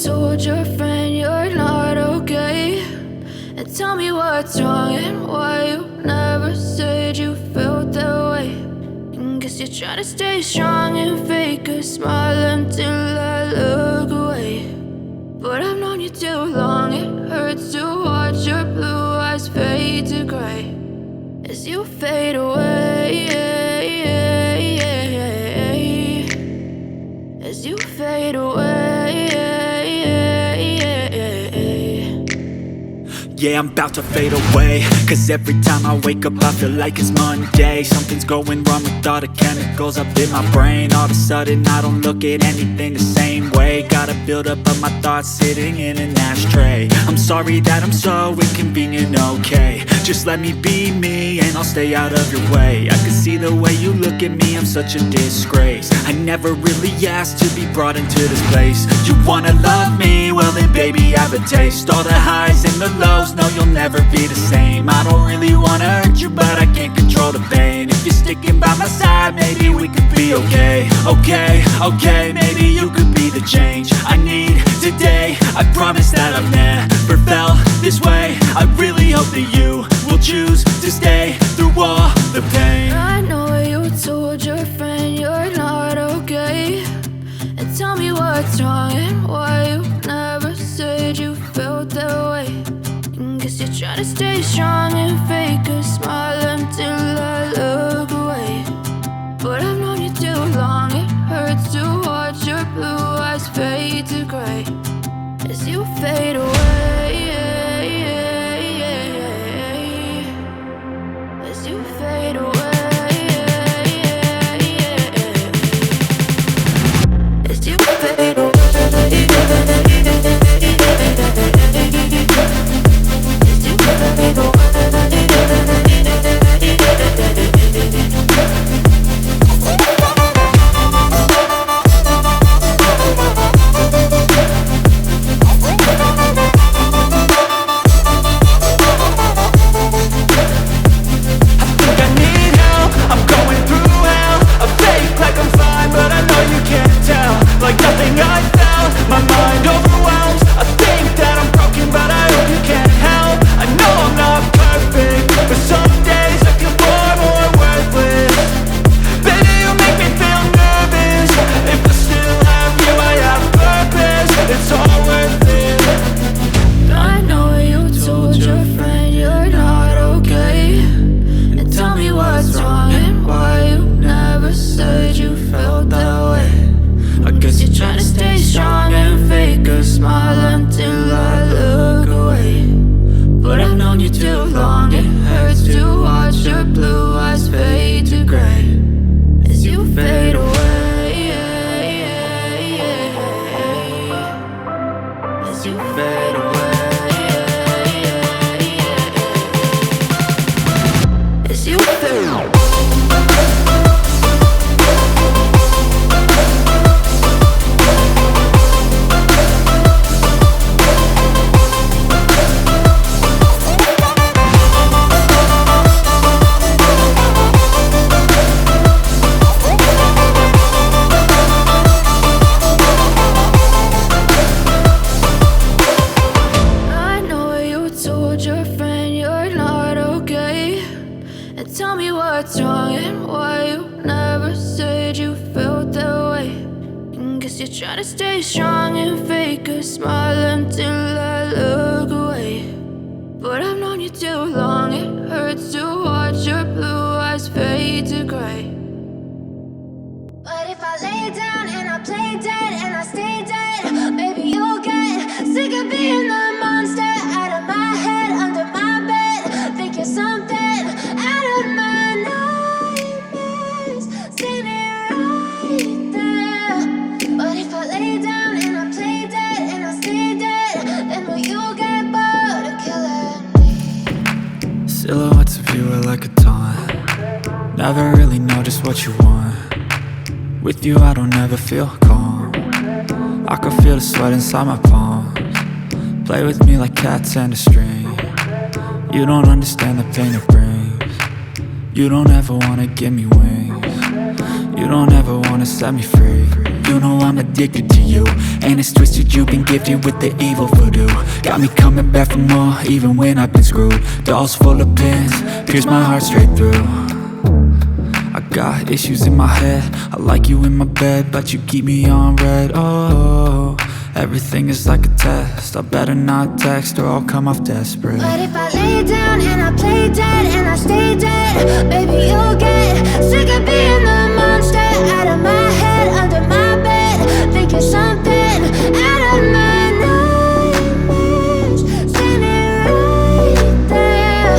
told your friend you're not okay, and tell me what's wrong and why you never said you felt that way. And guess you're trying to stay strong and fake a smile until I look away. But I've known you too long, it hurts to watch your blue eyes fade to gray as you fade away, as you fade away. Yeah, I'm about to fade away, cause every time I wake up I feel like it's Monday. Something's going wrong with all the chemicals up in my brain. All of a sudden I don't look at anything the same way. Gotta build up of my thoughts sitting in an ashtray. I'm sorry that I'm so inconvenient, okay. Just let me be me and I'll stay out of your way. I can see the way you look at me, I'm such a disgrace. I never really asked to be brought into this place. You wanna love me? Well then baby have a taste. All the highs and the lows, no you'll never be the same. I don't really wanna hurt you but I can't control the pain. If you're sticking by my side maybe we could be okay. Okay, maybe you could be the change I need today. I promise that I've never felt this way. I really hope that you will choose to stay through all the pain. I know you told your friend you're not okay, and tell me what's wrong and why you never said you felt that way. And guess you're trying to stay strong and fake a smile until I look away. But I've known you too long, it hurts to watch your blue eyes fade to gray as you fade away, as you fade away, as you fade away. Tell me what's wrong and why you never said you felt that way. And guess you're trying to stay strong and fake a smile until I look away. But I've known you too long, it hurts to watch your blue eyes fade to gray. But if I lay down and I play dead and I stay dead, maybe you'll get sick of being the monster out of my head, under my bed. Think you're something out of my nightmares, standing right there. But if I lay down and I play dead and I stay dead, then will you get bored of killing me? Silhouettes of you are like a taunt. Never really know just what you want. With you I don't ever feel calm. I can feel the sweat inside my palms. Play with me like cats and a string. You don't understand the pain it brings. You don't ever wanna give me wings. You don't ever wanna set me free. You know I'm addicted to you, and it's twisted, you've been gifted with the evil voodoo. Got me coming back for more, even when I've been screwed. Dolls full of pins, pierce my heart straight through. I got issues in my head, I like you in my bed, but you keep me on red. Oh, everything is like a test, I better not text or I'll come off desperate. But if I lay down and I play dead and I stay dead, baby, you'll get sick of being the monster out of my head, under my bed, thinking something out of my nightmares, standing right there.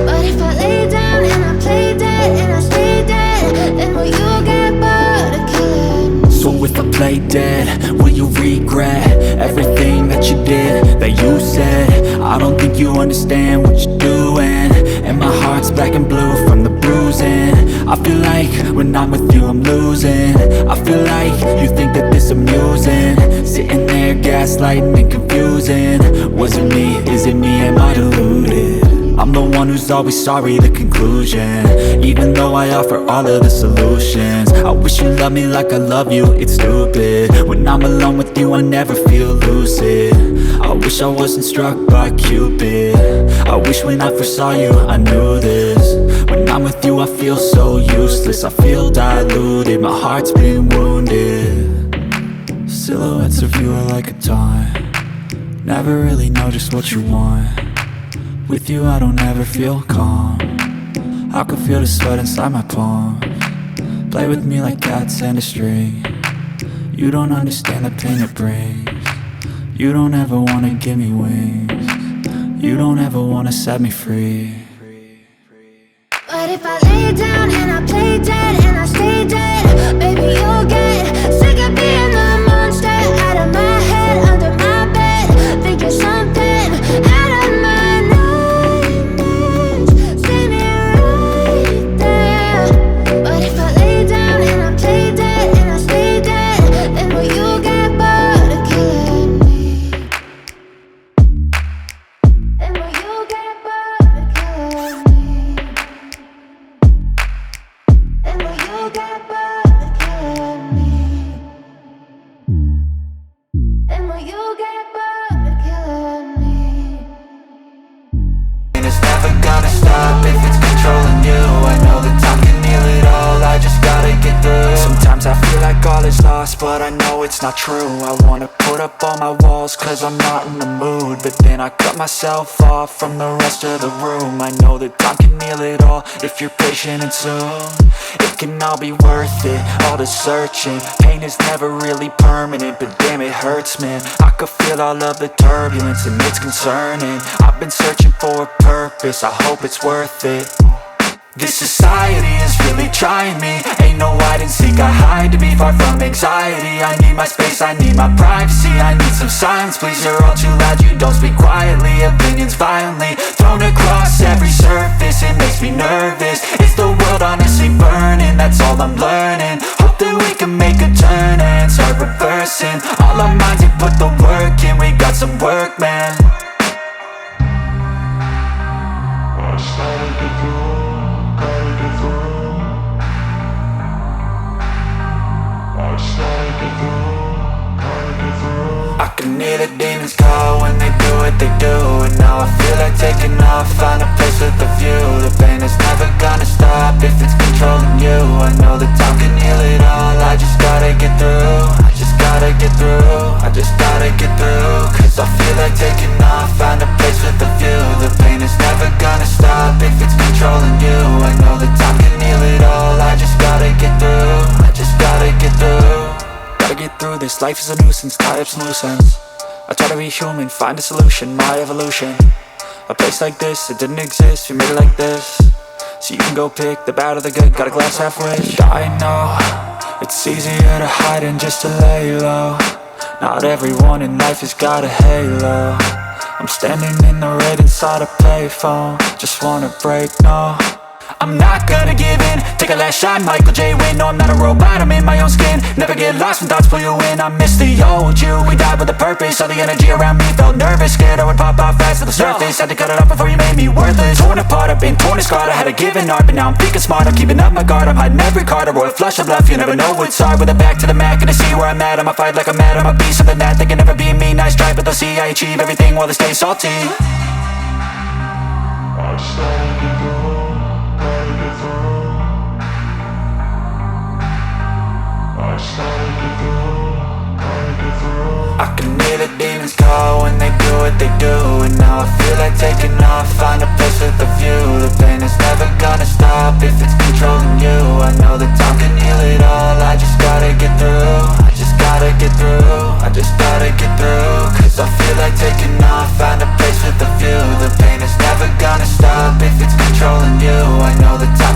But if I lay down and I play dead and I stay dead, then will you get bored of killing me? So if I play dead, will you regret everything that you did, that you said? I don't think you understand what you're doing, and my heart's black and blue from the bruising. I feel like when I'm with you I'm losing. I feel like you think that this amusing, sitting there gaslighting and confusing. Was it me? Is it me? Am I deluded? I'm the one who's always sorry, the conclusion, even though I offer all of the solutions. I wish you loved me like I love you, it's stupid. When I'm alone with you I never feel lucid. I wish I wasn't struck by Cupid. I wish when I first saw you I knew this. When I'm with you I feel so useless, I feel diluted, my heart's been wounded. Silhouettes of you are like a taunt, never really know just what you want. With you I don't ever feel calm, I can feel the sweat inside my palms. Play with me like cats and a string, you don't understand the pain it brings. You don't ever wanna give me wings, you don't ever wanna set me free. But if I lay down and I play dead and I stay dead, baby, you'll get sick of being the monster out of my head, under my bed, thinking something out of my nightmares, standing right there. But if I lay down and I play dead and I stay dead, then will you get bored of killing me? Then will you get bored of killing me? Then will you get bored of killing me? Then will you get bored of killing me? And it's never gonna stop if it's controlling you. I know that time can heal it all, I just gotta get through. Sometimes I feel like all is lost, but I know it's not true. I wanna put up all my walls cause I'm not in the mood, but then I cut myself off from the rest of the room. I know that time can heal it all if you're patient and soon it can all be worth it, all the searching. Pain is never really permanent, but damn it hurts, man. I could feel all of the turbulence and it's concerning. I've been searching for a purpose, I hope it's worth it. This society is really trying me, ain't no hide and seek, I hide to be far from anxiety. I need my space, I need my privacy, I need some silence, please. You're all too loud, you don't speak quietly. Opinions violently thrown across every surface, it makes me nervous. Is the world honestly burning? That's all I'm learning. Hope that we can make a turn and start reversing all our minds and put the work in. We got some work, man. I can hear the demons call when they do what they do, and now I feel like taking off, find a place with a view. The pain is never gonna stop if it's controlling you. I know that time can heal it all, I just gotta get through. I just gotta get through, I just gotta get through. Cause I feel like taking off, find a place with a view. The pain is never gonna stop if it's controlling you. I know that time can heal it all, I just gotta get through. I just gotta get through. Gotta get through this, life is a nuisance, tie up some loose ends. I try to be human, find a solution, my evolution. A place like this, it didn't exist, we made it like this. So you can go pick the bad or the good, got a glass half wish. I know, it's easier to hide than just to lay low. Not everyone in life has got a halo. I'm standing in the red inside a payphone, just wanna break, no. I'm not gonna give in. Take a last shot, Michael J. Win. No, I'm not a robot, I'm in my own skin. Never get lost when thoughts pull you in. I miss the old you, we died with a purpose. All the energy around me felt nervous, scared I would pop out fast to the surface. Had to cut it off before you made me worthless. Torn apart, I've been torn and scarred. I had a given art, but now I'm thinking smart. I'm keeping up my guard, I'm hiding every card. A royal flush of bluff, you never know what's hard. With a back to the mat, gonna see where I'm at. I'ma fight like I'm mad, I'ma be something that they can never be me. Nice try, but they'll see I achieve everything while they stay salty. I just gotta get through, gotta get through. I just gotta get through, gotta get through. I can hear the demons call when they do what they do. And now I feel like taking off, find a place with a view. The pain is never gonna stop if it's controlling you. I know that time can heal it all, I just gotta get through. I just gotta get through, I just gotta get through. Cause I feel like taking off, find a place with a view. The pain is never gonna stop if it's controlling you. I know that time